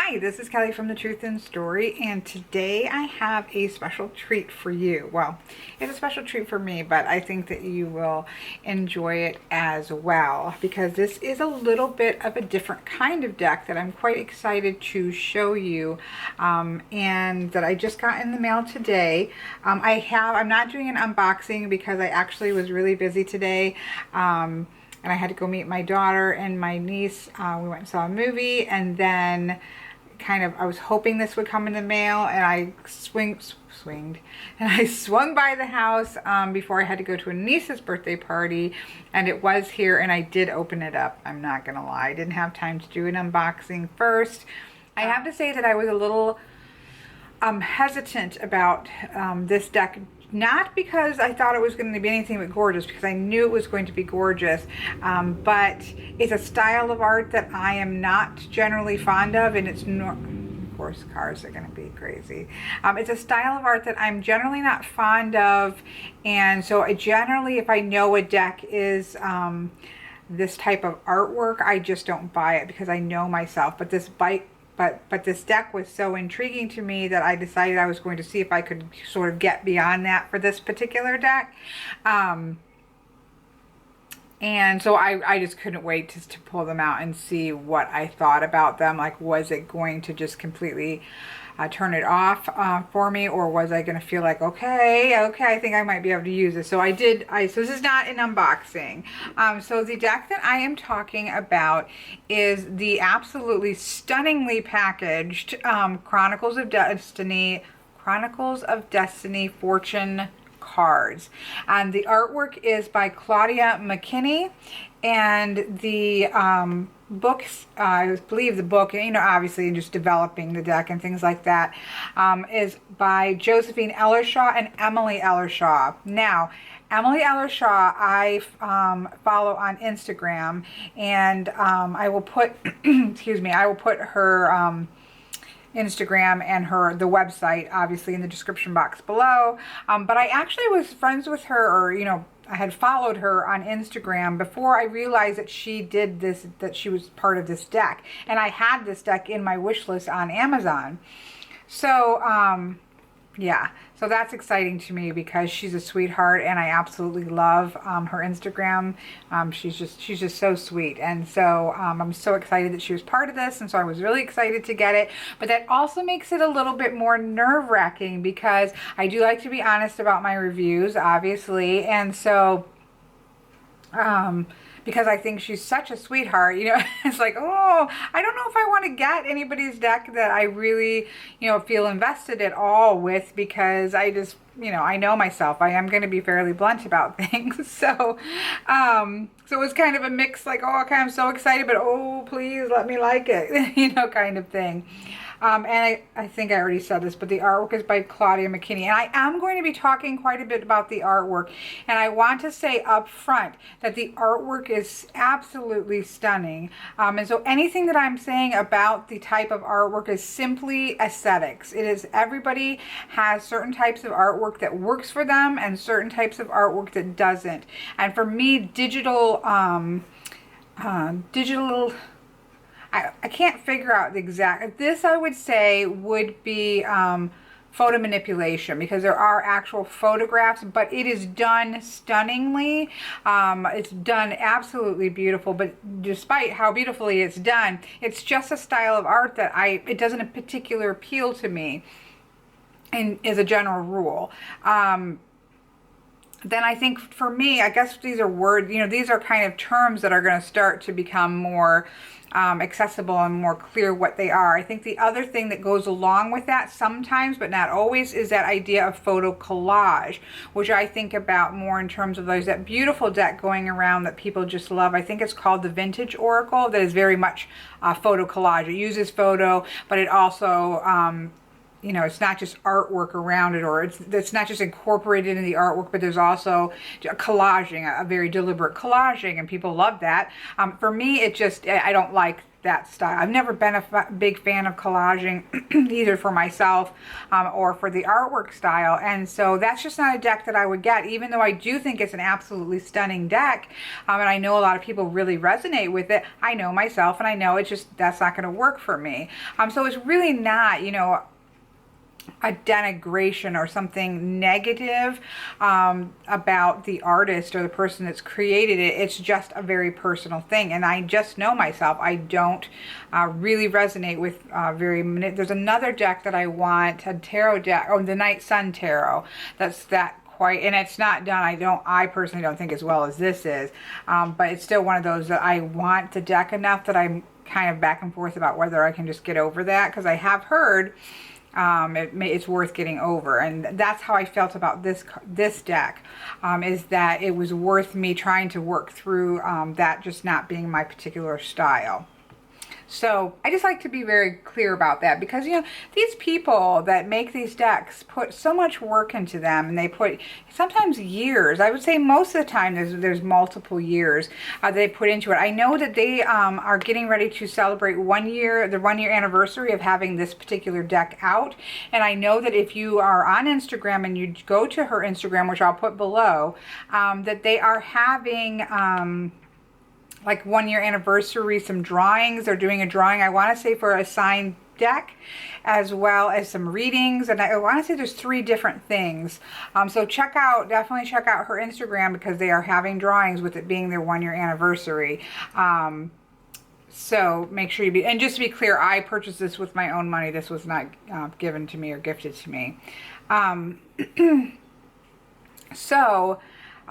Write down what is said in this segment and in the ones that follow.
Hi, this is Kelly from The Truth in Story, and today I have a special treat for you. Well, it's a special treat for me, but I think that you will enjoy it as well, because this is a little bit of a different kind of deck that I'm quite excited to show you, and that I just got in the mail today. I'm not doing an unboxing because I actually was really busy today. And I had to go meet my daughter and my niece. We went and saw a movie, and then I was hoping this would come in the mail, and I swung by the house before I had to go to a niece's birthday party, and it was here, and I did open it up. I'm not gonna lie, I didn't have time to do an unboxing first. I have to say that I was a little hesitant about this deck, not because I thought it was going to be anything but gorgeous, because I knew it was going to be gorgeous, but it's a style of art that I am not generally fond of, and of course cars are going to be crazy. It's a style of art that I'm generally not fond of, and so I generally, if I know a deck is this type of artwork, I just don't buy it because I know myself. But this deck was so intriguing to me that I decided I was going to see if I could sort of get beyond that for this particular deck. And so I just couldn't wait to pull them out and see what I thought about them. Like, was it going to just completely turn it off for me, or was I going to feel like, okay, I think I might be able to use this. So I did. So this is not an unboxing. So the deck that I am talking about is the absolutely stunningly packaged Chronicles of Destiny Fortune cards, and the artwork is by Claudia McKinney, and the books, I believe the book, obviously just developing the deck and things like that, is by Josephine Ellershaw and Emily Ellershaw. Now, Emily Ellershaw I follow on Instagram, and I will put I will put her Instagram and the website obviously in the description box below. But I actually was friends with her, or I had followed her on Instagram before I realized that she did this, that she was part of this deck, and I had this deck in my wish list on Amazon. So yeah, so that's exciting to me because she's a sweetheart, and I absolutely love her Instagram. She's just so sweet, and so I'm so excited that she was part of this, and so I was really excited to get it. But that also makes it a little bit more nerve-wracking because I do like to be honest about my reviews, obviously, and so because I think she's such a sweetheart, it's like, oh, I don't know if I want to get anybody's deck that I really, feel invested at all with, because I just, I know myself. I am going to be fairly blunt about things. So it was kind of a mix, like, oh, okay, I'm so excited, but oh, please let me like it, kind of thing. And I think I already said this, but the artwork is by Claudia McKinney. And I am going to be talking quite a bit about the artwork. And I want to say up front that the artwork is absolutely stunning. And so anything that I'm saying about the type of artwork is simply aesthetics. It is, everybody has certain types of artwork that works for them and certain types of artwork that doesn't. And for me, digital I can't figure out the exact, this I would say would be photo manipulation, because there are actual photographs, but it is done stunningly. It's done absolutely beautiful, but despite how beautifully it's done, it's just a style of art that it doesn't in particular appeal to me, and as a general rule. Then I think for me, I guess these are these are kind of terms that are going to start to become more accessible and more clear what they are. I think the other thing that goes along with that sometimes, but not always, is that idea of photo collage, which I think about more in terms of there's that beautiful deck going around that people just love. I think it's called the Vintage Oracle, that is very much photo collage. It uses photo, but it also it's not just artwork around it, or it's not just incorporated in the artwork, but there's also collaging, a very deliberate collaging, and people love that. For me, I don't like that style. I've never been a big fan of collaging either for myself or for the artwork style, and so that's just not a deck that I would get, even though I do think it's an absolutely stunning deck, and I know a lot of people really resonate with it. I know myself, and I know it's just, that's not going to work for me. So it's really not, you know, a denigration or something negative about the artist or the person that's created it. It's just a very personal thing, and I just know myself. I don't really resonate with there's another deck that I want, a tarot deck, oh, the Night Sun Tarot, that's that quite, and it's not done, I personally don't think as well as this is, but it's still one of those that I want the deck enough that I'm kind of back and forth about whether I can just get over that, because I have heard it's worth getting over, and that's how I felt about this deck, is that it was worth me trying to work through that just not being my particular style. So I just like to be very clear about that, because, you know, these people that make these decks put so much work into them, and they put sometimes years. I would say most of the time there's multiple years they put into it. I know that they are getting ready to celebrate the 1 year anniversary of having this particular deck out, and I know that if you are on Instagram and you go to her Instagram, which I'll put below, that they are having like 1 year anniversary, some drawings. They're doing a drawing, I want to say, for a signed deck, as well as some readings, and I want to say there's 3 different things. So definitely check out her Instagram, because they are having drawings with it being their 1 year anniversary. So make sure and just to be clear, I purchased this with my own money. This was not given to me or gifted to me.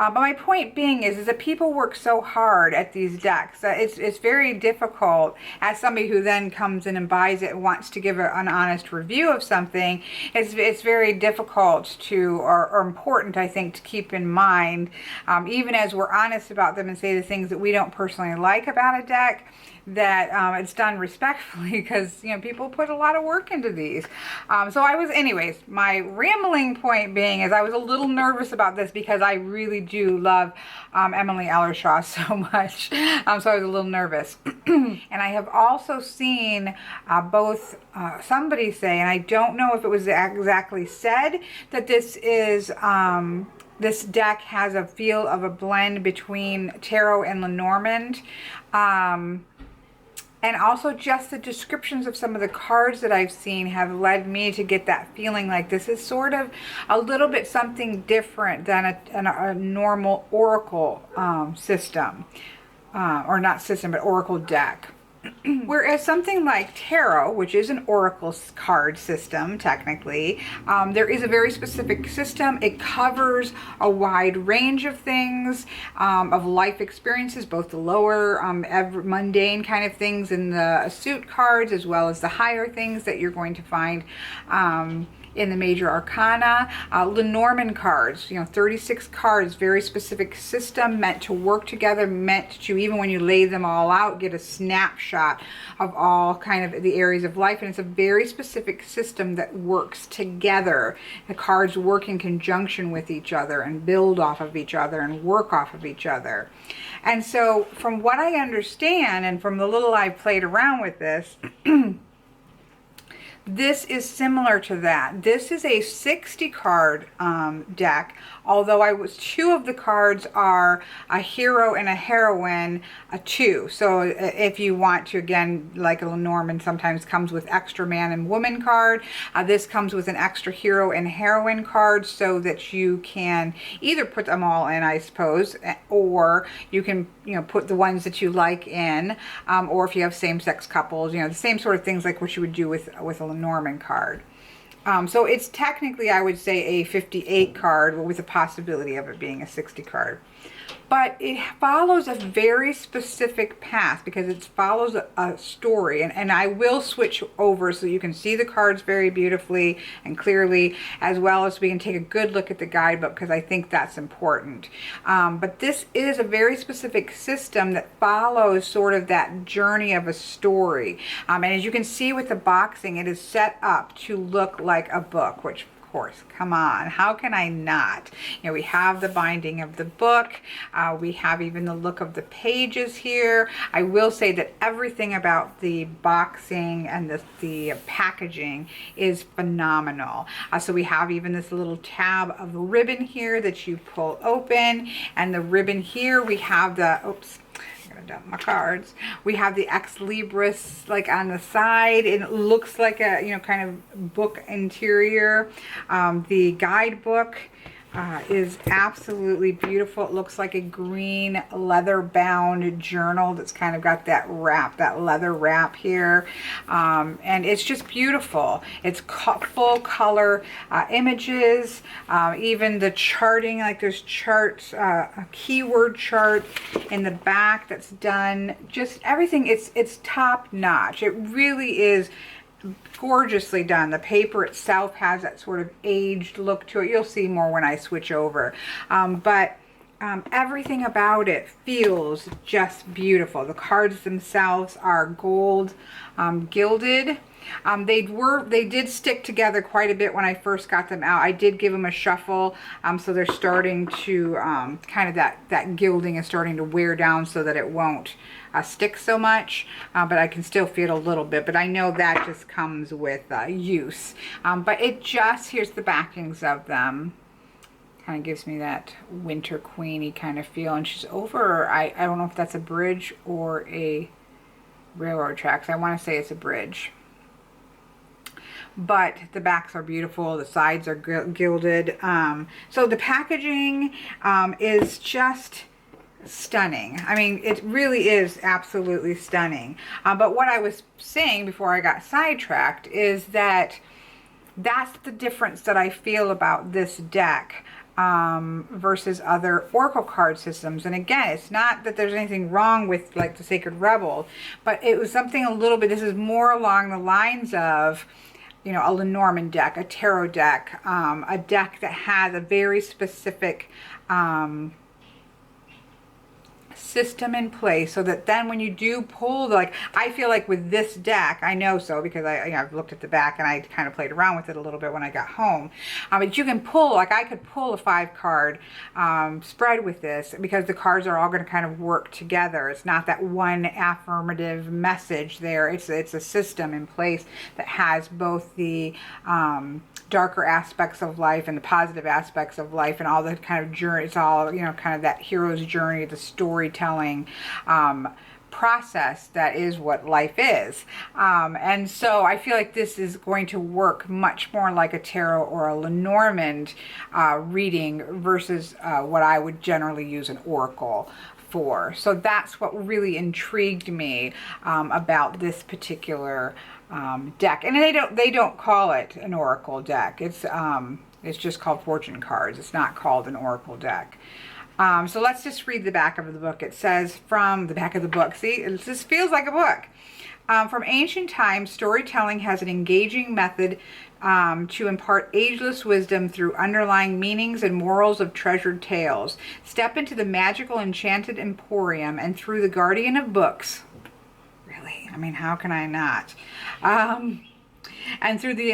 But my point being is that people work so hard at these decks that it's very difficult, as somebody who then comes in and buys it and wants to give an honest review of something, it's very difficult or important, I think, to keep in mind, even as we're honest about them and say the things that we don't personally like about a deck, that it's done respectfully, because, you know, people put a lot of work into these. Anyways, my rambling point being is I was a little nervous about this, because I really do love Emily Ellershaw so much. So I was a little nervous. And I have also seen both somebody say, and I don't know if it was exactly said, that this is this deck has a feel of a blend between tarot and Lenormand. And also just the descriptions of some of the cards that I've seen have led me to get that feeling like this is sort of a little bit something different than a normal oracle system. Or not system, but oracle deck. Whereas something like tarot, which is an oracle card system, technically, there is a very specific system. It covers a wide range of things, of life experiences, both the lower, mundane kind of things in the suit cards, as well as the higher things that you're going to find in the major arcana. Lenormand cards, 36 cards, very specific system, meant to work together, meant to, even when you lay them all out, get a snapshot of all kind of the areas of life. And it's a very specific system that works together. The cards work in conjunction with each other and build off of each other and work off of each other. And so from what I understand, and from the little I've played around with this, this is similar to that. This is a 60 card deck, although 2 of the cards are a hero and a heroine, a 2. So if you want to, again, like a Lenormand sometimes comes with extra man and woman card, this comes with an extra hero and heroine card, so that you can either put them all in, I suppose, or you can put the ones that you like in, or if you have same-sex couples, the same sort of things like what you would do with a Lenormand card. So it's technically, I would say, a 58 card, with the possibility of it being a 60 card. But it follows a very specific path, because it follows a story. And I will switch over so you can see the cards very beautifully and clearly, as well as we can take a good look at the guidebook, because I think that's important. But this is a very specific system that follows sort of that journey of a story. And as you can see with the boxing, it is set up to look like a book, which course. Come on, how can I not? You know, we have the binding of the book. We have even the look of the pages here. I will say that everything about the boxing and the packaging is phenomenal. So we have even this little tab of ribbon here that you pull open, and the ribbon here, we have the, oops, I'm gonna dump my cards. We have the Ex Libris like on the side. It looks like a, you know, kind of book interior. The guidebook is absolutely beautiful. It looks like a green leather bound journal that's kind of got that wrap, that leather wrap here. And it's just beautiful. It's full color images, even the charting, like there's charts, a keyword chart in the back that's done. Just everything, it's top notch. It really is gorgeously done. The paper itself has that sort of aged look to it. You'll see more when I switch over. But everything about it feels just beautiful. The cards themselves are gold gilded. They did stick together quite a bit when I first got them out. I did give them a shuffle, so they're starting to kind of that gilding is starting to wear down so that it won't stick so much, but I can still feel it a little bit, but I know that just comes with use. But it just, here's the backings of them. Kind of gives me that Winter Queenie kind of feel, and she's over, I don't know if that's a bridge or a railroad tracks. I want to say it's a bridge. But the backs are beautiful. The sides are gilded. So the packaging is just stunning. I mean, it really is absolutely stunning. But what I was saying before I got sidetracked is that that's the difference that I feel about this deck versus other Oracle card systems. And again, it's not that there's anything wrong with like the Sacred Rebel, but it was something a little bit, this is more along the lines of, you know, a Lenormand deck, a tarot deck, a deck that has a very specific system in place, so that then when you do pull, like I feel like with this deck, I know so because I've looked at the back and I kind of played around with it a little bit when I got home, but you can pull, like I could pull a 5-card spread with this because the cards are all going to kind of work together. It's not that one affirmative message there. It's a system in place that has both the darker aspects of life and the positive aspects of life and all the kind of journey. It's all, you know, kind of that hero's journey, the storytelling process that is what life is. And so I feel like this is going to work much more like a tarot or a Lenormand reading versus what I would generally use an oracle for. So that's what really intrigued me about this particular deck. And they don't call it an oracle deck. It's just called fortune cards. It's not called an oracle deck. So let's just read the back of the book. It says from the back of the book, see, it just feels like a book. From ancient times, storytelling has an engaging method to impart ageless wisdom through underlying meanings and morals of treasured tales. Step into the magical enchanted emporium and through the guardian of books. Really? I mean, how can I not? And through the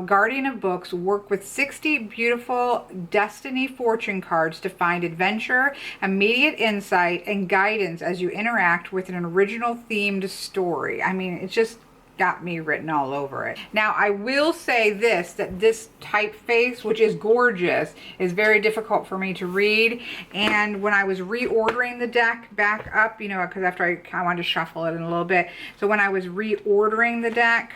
Guardian of Books, work with 60 beautiful destiny fortune cards to find adventure, immediate insight, and guidance as you interact with an original themed story. I mean, it just got me written all over it. Now, I will say this, that this typeface, which is gorgeous, is very difficult for me to read. And when I was reordering the deck back up, you know, because after I wanted to shuffle it in a little bit. So when I was reordering the deck,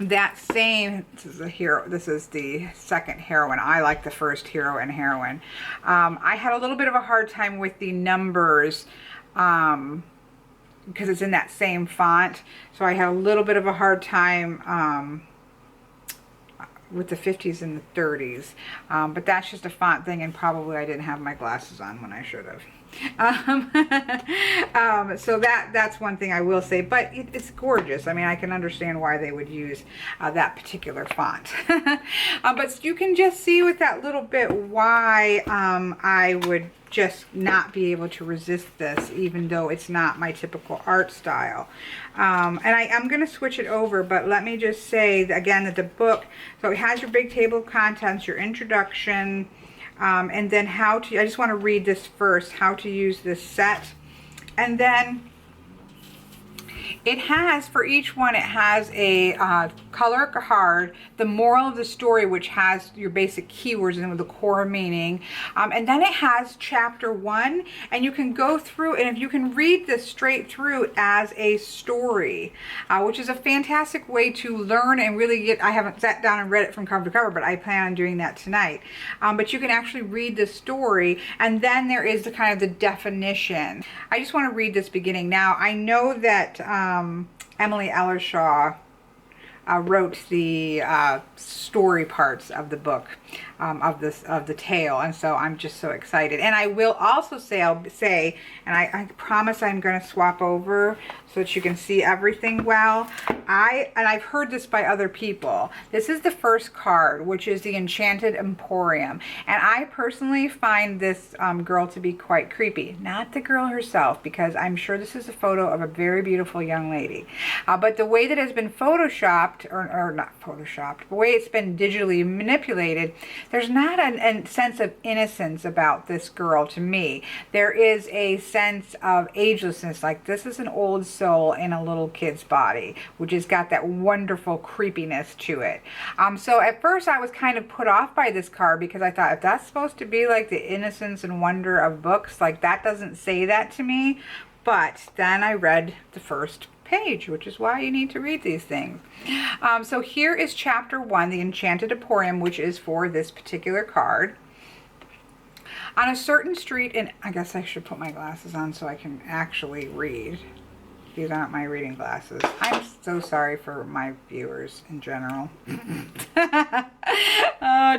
that same, this is a hero, this is the second heroine. I like the first hero and heroine. I had a little bit of a hard time with the numbers because it's in that same font, so I had a little bit of a hard time with the 50s and the 30s, but that's just a font thing, and probably I didn't have my glasses on when I should have. Um, so that's one thing I will say, but it's gorgeous. I mean, I can understand why they would use that particular font. But you can just see with that little bit why I would just not be able to resist this, even though it's not my typical art style. And I'm going to switch it over, but let me just say again that the book, so it has your big table of contents, your introduction, and then how to, I just want to read this first, how to use this set. And then it has, for each one, it has a color card, the moral of the story, which has your basic keywords and the core meaning. And then it has chapter 1, and you can go through, and if you can read this straight through as a story, which is a fantastic way to learn and really get, I haven't sat down and read it from cover to cover, but I plan on doing that tonight. But you can actually read the story, and then there is the kind of the definition. I just want to read this beginning. Now, I know that Emily Ellershaw wrote the story parts of the book, of the tale, and so I'm just so excited. And I will also say, and I promise I'm going to swap over so that you can see everything well. I've heard this by other people. This is the first card, which is the Enchanted Emporium, and I personally find this girl to be quite creepy. Not the girl herself, because I'm sure this is a photo of a very beautiful young lady, but the way that it's been photoshopped, or not photoshopped, the way it's been digitally manipulated, there's not a sense of innocence about this girl to me. There is a sense of agelessness, like this is an old soul in a little kid's body, which has got that wonderful creepiness to it. So at first I was kind of put off by this card, because I thought, if that's supposed to be like the innocence and wonder of books, like that doesn't say that to me. But then I read the first page, which is why you need to read these things. So here is chapter 1, the Enchanted Emporium, which is for this particular card. On a certain street in, I guess I should put my glasses on so I can actually read. These aren't my reading glasses. I'm so sorry for my viewers in general.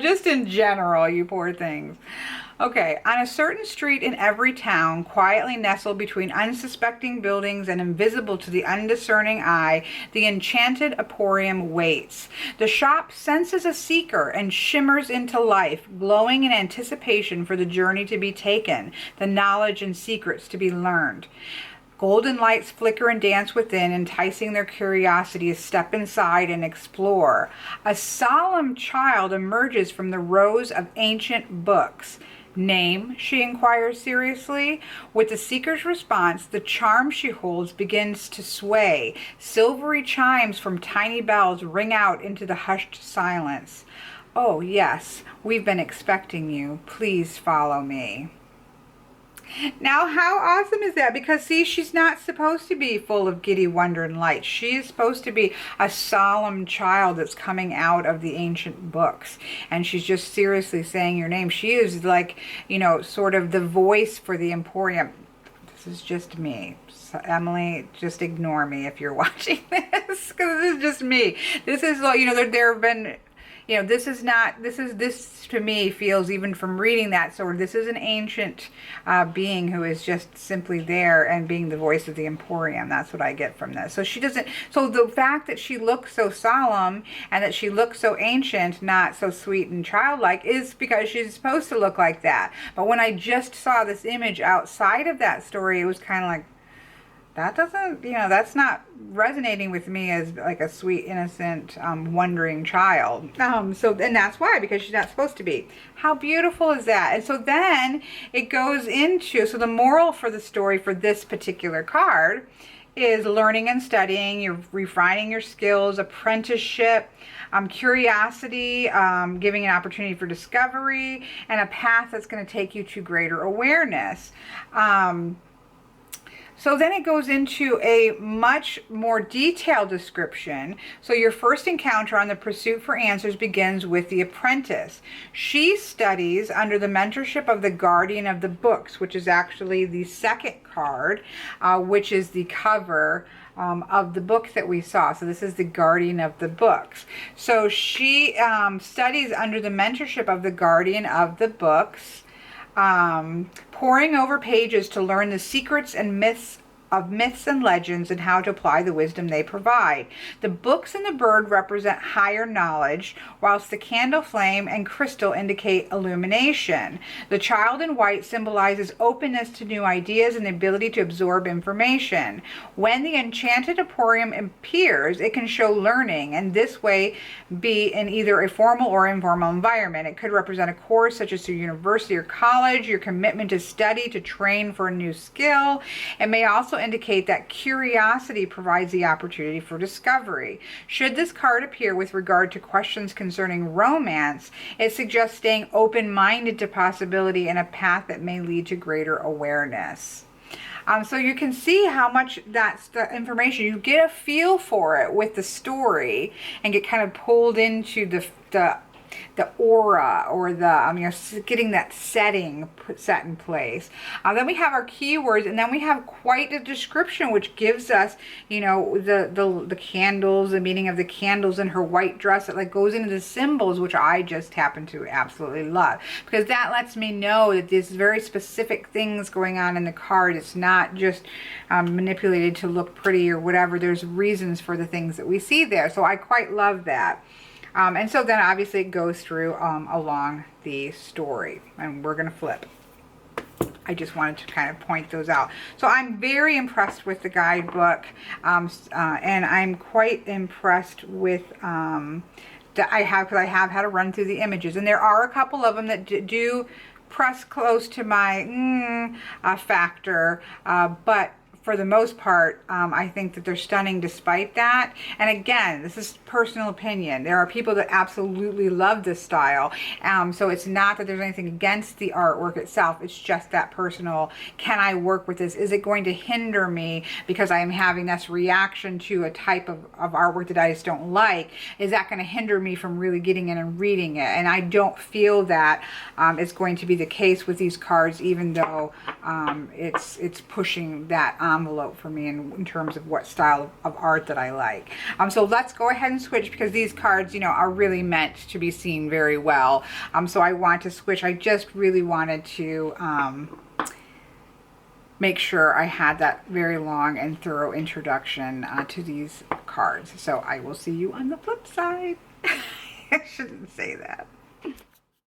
Just in general, you poor things. Okay, on a certain street in every town, quietly nestled between unsuspecting buildings and invisible to the undiscerning eye, the Enchanted Emporium waits. The shop senses a seeker and shimmers into life, glowing in anticipation for the journey to be taken, the knowledge and secrets to be learned. Golden lights flicker and dance within, enticing their curiosity to step inside and explore. A solemn child emerges from the rows of ancient books. Name, she inquires seriously. With the seeker's response, the charm she holds begins to sway. Silvery chimes from tiny bells ring out into the hushed silence. Oh, yes, we've been expecting you. Please follow me. Now, how awesome is that? Because, see, she's not supposed to be full of giddy wonder and light. She is supposed to be a solemn child that's coming out of the ancient books. And she's just seriously saying your name. She is like, you know, sort of the voice for the Emporium. This is just me. So Emily, just ignore me if you're watching this, because this is just me. This is, you know, there have been... You know, this to me feels, even from reading that sword, this is an ancient being who is just simply there and being the voice of the Emporium. That's what I get from this. So she doesn't, so the fact that she looks so solemn and that she looks so ancient, not so sweet and childlike, is because she's supposed to look like that. But when I just saw this image outside of that story, it was kind of like, that doesn't, you know, that's not resonating with me as like a sweet, innocent, wondering child. And that's why, because she's not supposed to be. How beautiful is that? And so then it goes into, so the moral for the story for this particular card is learning and studying, you're refining your skills, apprenticeship, curiosity, giving an opportunity for discovery, and a path that's going to take you to greater awareness. So then it goes into a much more detailed description. So your first encounter on the pursuit for answers begins with the apprentice. She studies under the mentorship of the guardian of the books, which is actually the second card, which is the cover of the book that we saw. So this is the guardian of the books. So she studies under the mentorship of the guardian of the books. poring over pages to learn the secrets and myths and legends and how to apply the wisdom they provide. The books and the bird represent higher knowledge, whilst the candle flame and crystal indicate illumination. The child in white symbolizes openness to new ideas and the ability to absorb information. When the enchanted emporium appears, it can show learning, and this way be in either a formal or informal environment. It could represent a course such as a university or college, your commitment to study, to train for a new skill. It may also indicate that curiosity provides the opportunity for discovery. Should this card appear with regard to questions concerning romance, it suggests staying open-minded to possibility and a path that may lead to greater awareness. So you can see how much that's the information. You get a feel for it with the story and get kind of pulled into the aura, or the getting that setting set in place. Then we have our keywords, and then we have quite a description which gives us the candles, the meaning of the candles in her white dress. It like goes into the symbols, which I just happen to absolutely love, because that lets me know that there's very specific things going on in the card. It's not just manipulated to look pretty or whatever. There's reasons for the things that we see there, so I quite love that. And so then obviously it goes through along the story, and we're going to flip. I just wanted to kind of point those out. So I'm very impressed with the guidebook, and I'm quite impressed with that because I have had to run through the images, and there are a couple of them that do press close to my factor, but for the most part, I think that they're stunning despite that. And again, this is personal opinion. There are people that absolutely love this style. So it's not that there's anything against the artwork itself. It's just that personal, can I work with this? Is it going to hinder me because I am having this reaction to a type of artwork that I just don't like? Is that going to hinder me from really getting in and reading it? And I don't feel that it's going to be the case with these cards, even though it's pushing that envelope for me in terms of what style of art that I like. So let's go ahead and switch, because these cards, are really meant to be seen very well. So I want to switch. I just really wanted to make sure I had that very long and thorough introduction to these cards. So I will see you on the flip side. I shouldn't say that.